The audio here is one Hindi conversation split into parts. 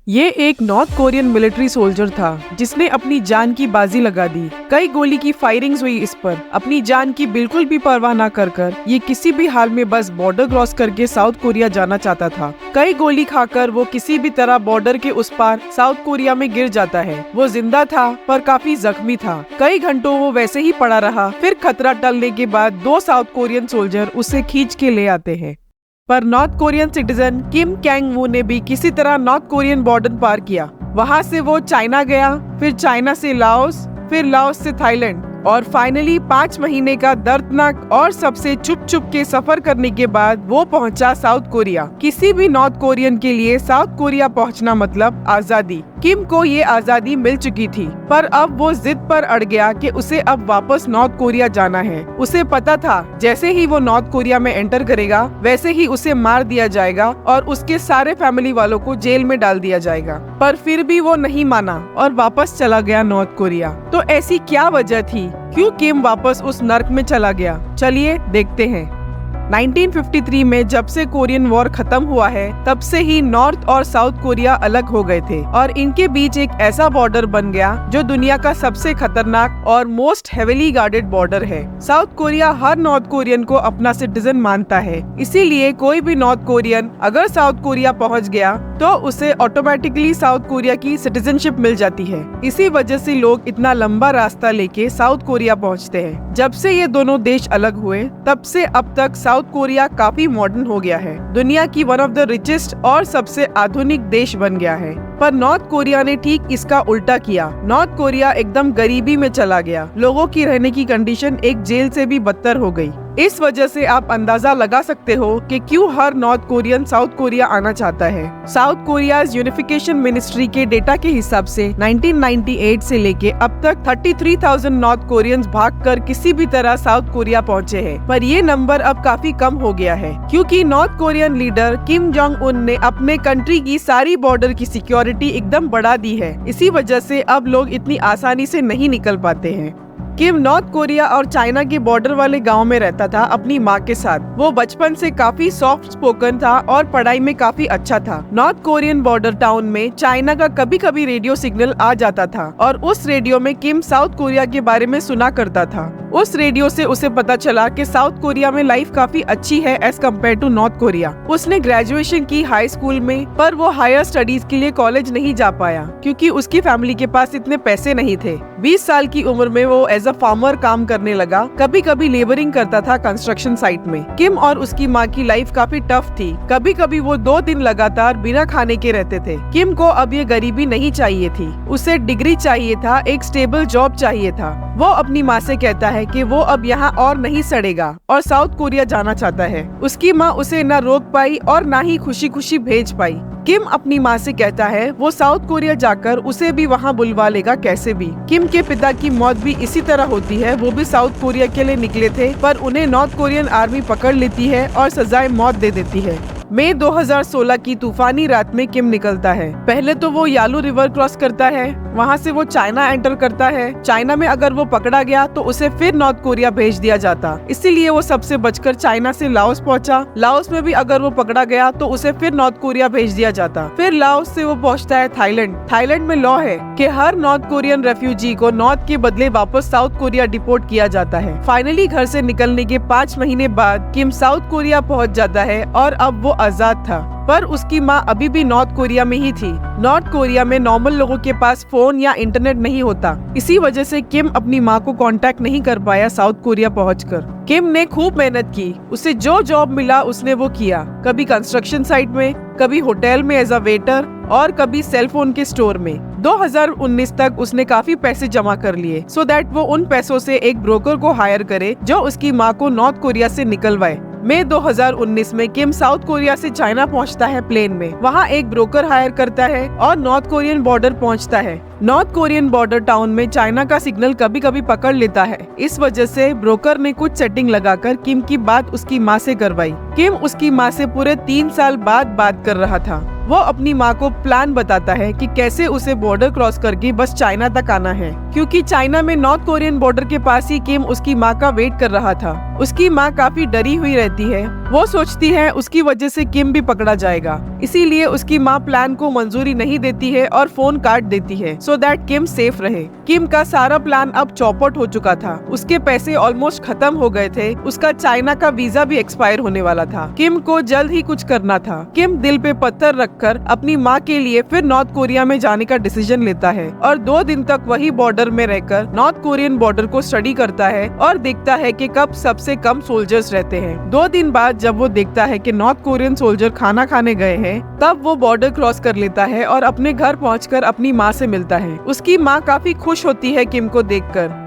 ये एक नॉर्थ कोरियन मिलिट्री सोल्जर था जिसने अपनी जान की बाजी लगा दी। कई गोली की फायरिंग्स हुई इस पर। अपनी जान की बिल्कुल भी परवाह न कर ये किसी भी हाल में बस बॉर्डर क्रॉस करके साउथ कोरिया जाना चाहता था। कई गोली खाकर वो किसी भी तरह बॉर्डर के उस पार साउथ कोरिया में गिर जाता है। वो जिंदा था पर काफी जख्मी था। कई घंटों वो वैसे ही पड़ा रहा। फिर खतरा टलने के बाद दो साउथ कोरियन सोल्जर उसे खींच के ले आते हैं। पर नॉर्थ कोरियन सिटीजन किम कैंग वू ने भी किसी तरह नॉर्थ कोरियन बॉर्डर पार किया। वहां से वो चाइना गया, फिर चाइना से लाओस, फिर लाओस से थाईलैंड और फाइनली 5 महीने का दर्दनाक और सबसे छुप के सफर करने के बाद वो पहुंचा साउथ कोरिया। किसी भी नॉर्थ कोरियन के लिए साउथ कोरिया पहुंचना मतलब आजादी। किम को ये आजादी मिल चुकी थी पर अब वो जिद पर अड़ गया कि उसे अब वापस नॉर्थ कोरिया जाना है। उसे पता था जैसे ही वो नॉर्थ कोरिया में एंटर करेगा वैसे ही उसे मार दिया जाएगा और उसके सारे फैमिली वालों को जेल में डाल दिया जाएगा। पर फिर भी वो नहीं माना और वापस चला गया नॉर्थ कोरिया। तो ऐसी क्या वजह थी क्यों किम वापस उस नर्क में चला गया? चलिए देखते हैं। 1953 में जब से कोरियन वॉर खत्म हुआ है तब से ही नॉर्थ और साउथ कोरिया अलग हो गए थे और इनके बीच एक ऐसा बॉर्डर बन गया जो दुनिया का सबसे खतरनाक और मोस्ट हेविली गार्डेड बॉर्डर है। साउथ कोरिया हर नॉर्थ कोरियन को अपना सिटीजन मानता है, इसीलिए कोई भी नॉर्थ कोरियन अगर साउथ कोरिया पहुंच गया तो उसे ऑटोमेटिकली साउथ कोरिया की सिटीजनशिप मिल जाती है। इसी वजह से लोग इतना लंबा रास्ता लेके साउथ कोरिया पहुंचते हैं। जब से ये दोनों देश अलग हुए तब से अब तक साउथ कोरिया काफी मॉडर्न हो गया है। दुनिया की वन ऑफ द रिचेस्ट और सबसे आधुनिक देश बन गया है। पर नॉर्थ कोरिया ने ठीक इसका उल्टा किया। नॉर्थ कोरिया एकदम गरीबी में चला गया। लोगों की रहने की कंडीशन एक जेल से भी बदतर हो गई। इस वजह से आप अंदाजा लगा सकते हो कि क्यों हर नॉर्थ कोरियन साउथ कोरिया आना चाहता है। साउथ कोरिया यूनिफिकेशन मिनिस्ट्री के डेटा के हिसाब से 1998 से लेके अब तक 33,000 नॉर्थ कोरियंस भागकर किसी भी तरह साउथ कोरिया पहुंचे हैं। पर ये नंबर अब काफी कम हो गया है क्योंकि north Korean leader Kim Jong Un ने अपने कंट्री की सारी बॉर्डर की सिक्योरिटी एकदम बढ़ा दी है। इसी वजह से अब लोग इतनी आसानी से नहीं निकल पाते हैं। किम नॉर्थ कोरिया और चाइना के बॉर्डर वाले गांव में रहता था अपनी माँ के साथ। वो बचपन से काफी सॉफ्ट स्पोकन था और पढ़ाई में काफी अच्छा था। नॉर्थ कोरियन बॉर्डर टाउन में चाइना का कभी कभी रेडियो सिग्नल आ जाता था और उस रेडियो में किम साउथ कोरिया के बारे में सुना करता था। उस रेडियो से उसे पता चला कि साउथ कोरिया में लाइफ काफी अच्छी है as compare to North Korea. उसने ग्रेजुएशन की हाई स्कूल में, पर वो हायर स्टडीज के लिए कॉलेज नहीं जा पाया क्योंकि उसकी फैमिली के पास इतने पैसे नहीं थे। 20 साल की उम्र में वो एज अ फार्मर काम करने लगा। कभी कभी लेबरिंग करता था कंस्ट्रक्शन साइट में। किम और उसकी माँ की लाइफ काफी टफ थी। कभी कभी वो 2 दिन लगातार बिना खाने के रहते थे। किम को अब ये गरीबी नहीं चाहिए थी। उसे डिग्री चाहिए था, एक स्टेबल जॉब चाहिए था। वो अपनी माँ से कहता है कि वो अब यहाँ और नहीं सड़ेगा और साउथ कोरिया जाना चाहता है। उसकी माँ उसे न रोक पाई और न ही खुशी खुशी भेज पाई। किम अपनी माँ से कहता है वो साउथ कोरिया जाकर उसे भी वहाँ बुलवा लेगा कैसे भी। किम के पिता की मौत भी इसी तरह होती है। वो भी साउथ कोरिया के लिए निकले थे पर उन्हें नॉर्थ कोरियन आर्मी पकड़ लेती है और सजाए मौत दे देती है। मई 2016 की तूफानी रात में किम निकलता है। पहले तो वो यालू रिवर क्रॉस करता है, वहाँ से वो चाइना एंटर करता है। चाइना में अगर वो पकड़ा गया तो उसे फिर नॉर्थ कोरिया भेज दिया जाता, इसीलिए वो सबसे बचकर चाइना से लाओस पहुँचा। लाओस में भी अगर वो पकड़ा गया तो उसे फिर नॉर्थ कोरिया भेज दिया जाता। फिर लाओस से वो पहुँचता है थाईलैंड। थाईलैंड में लॉ है कि हर नॉर्थ कोरियन रेफ्यूजी को नॉर्थ के बदले वापस साउथ कोरिया डिपोर्ट किया जाता है। फाइनली घर से निकलने के 5 महीने बाद किम साउथ कोरिया पहुँच जाता है और अब वो आजाद था। पर उसकी माँ अभी भी नॉर्थ कोरिया में ही थी। नॉर्थ कोरिया में नॉर्मल लोगों के पास फोन या इंटरनेट नहीं होता। इसी वजह से किम अपनी माँ को कांटेक्ट नहीं कर पाया साउथ कोरिया पहुंचकर। किम ने खूब मेहनत की। उसे जो जॉब मिला उसने वो किया। कभी कंस्ट्रक्शन साइट में, कभी होटल में एज अ वेटर और कभी सेल फोन के स्टोर में। 2019 तक उसने काफी पैसे जमा कर लिए सो दैट वो उन पैसों से एक ब्रोकर को हायर करे जो उसकी माँ को नॉर्थ कोरिया से निकलवाए। मई 2019 में किम साउथ कोरिया से चाइना पहुंचता है प्लेन में। वहां एक ब्रोकर हायर करता है और नॉर्थ कोरियन बॉर्डर पहुंचता है। नॉर्थ कोरियन बॉर्डर टाउन में चाइना का सिग्नल कभी कभी पकड़ लेता है। इस वजह से ब्रोकर ने कुछ सेटिंग लगाकर किम की बात उसकी माँ से करवाई। किम उसकी माँ से पूरे 3 साल बाद बात कर रहा था। वो अपनी माँ को प्लान बताता है कि कैसे उसे बॉर्डर क्रॉस करके बस चाइना तक आना है, क्योंकि चाइना में नॉर्थ कोरियन बॉर्डर के पास ही किम उसकी माँ का वेट कर रहा था। उसकी माँ काफी डरी हुई रहती है। वो सोचती है उसकी वजह से किम भी पकड़ा जाएगा, इसीलिए उसकी माँ प्लान को मंजूरी नहीं देती है और फोन काट देती है सो दैट किम सेफ रहे। किम का सारा प्लान अब चौपट हो चुका था। उसके पैसे ऑलमोस्ट खत्म हो गए थे। उसका चाइना का वीजा भी एक्सपायर होने वाला था। किम को जल्द ही कुछ करना था। किम दिल पे पत्थर रखकर अपनी माँ के लिए फिर नॉर्थ कोरिया में जाने का डिसीजन लेता है और 2 दिन तक वही बॉर्डर में रहकर नॉर्थ कोरियन बॉर्डर को स्टडी करता है और देखता है कि कब सबसे कम सोल्जर्स रहते हैं। 2 दिन बाद जब वो देखता है कि नॉर्थ कोरियन सोल्जर खाना खाने गए हैं, तब वो बॉर्डर क्रॉस कर लेता है और अपने घर पहुंचकर अपनी माँ से मिलता है। उसकी माँ काफी खुश होती है किम को देखकर।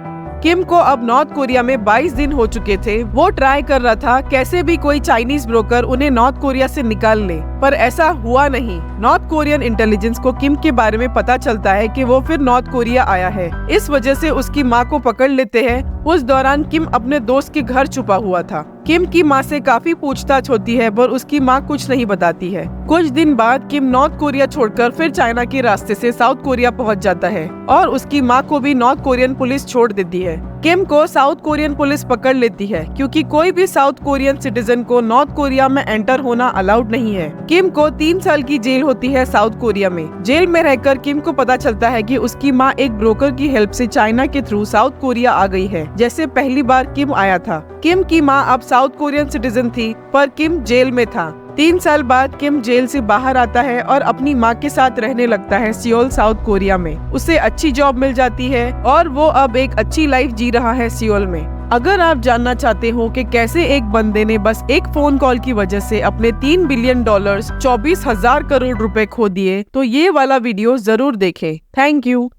किम को अब नॉर्थ कोरिया में 22 दिन हो चुके थे। वो ट्राई कर रहा था कैसे भी कोई चाइनीज ब्रोकर उन्हें नॉर्थ कोरिया से निकाल ले, पर ऐसा हुआ नहीं। नॉर्थ कोरियन इंटेलिजेंस को किम के बारे में पता चलता है कि वो फिर नॉर्थ कोरिया आया है। इस वजह से उसकी माँ को पकड़ लेते हैं। उस दौरान किम अपने दोस्त के घर छुपा हुआ था। किम की माँ से काफी पूछताछ होती है पर उसकी माँ कुछ नहीं बताती है। कुछ दिन बाद किम नॉर्थ कोरिया छोड़कर फिर चाइना के रास्ते से साउथ कोरिया पहुँच जाता है और उसकी माँ को भी नॉर्थ कोरियन पुलिस छोड़ देती है। किम को साउथ कोरियन पुलिस पकड़ लेती है क्योंकि कोई भी साउथ कोरियन सिटीजन को नॉर्थ कोरिया में एंटर होना अलाउड नहीं है। किम को 3 साल की जेल होती है साउथ कोरिया में। जेल में रहकर किम को पता चलता है कि उसकी माँ एक ब्रोकर की हेल्प से चाइना के थ्रू साउथ कोरिया आ गई है, जैसे पहली बार किम आया था। किम की माँ अब साउथ कोरियन सिटीजन थी पर किम जेल में था। 3 साल बाद किम जेल से बाहर आता है और अपनी माँ के साथ रहने लगता है सियोल साउथ कोरिया में। उसे अच्छी जॉब मिल जाती है और वो अब एक अच्छी लाइफ जी रहा है सियोल में। अगर आप जानना चाहते हो कि कैसे एक बंदे ने बस एक फोन कॉल की वजह से अपने $3 बिलियन 24,000 करोड़ रुपए खो दिए, तो ये वाला वीडियो जरूर देखें। Thank you.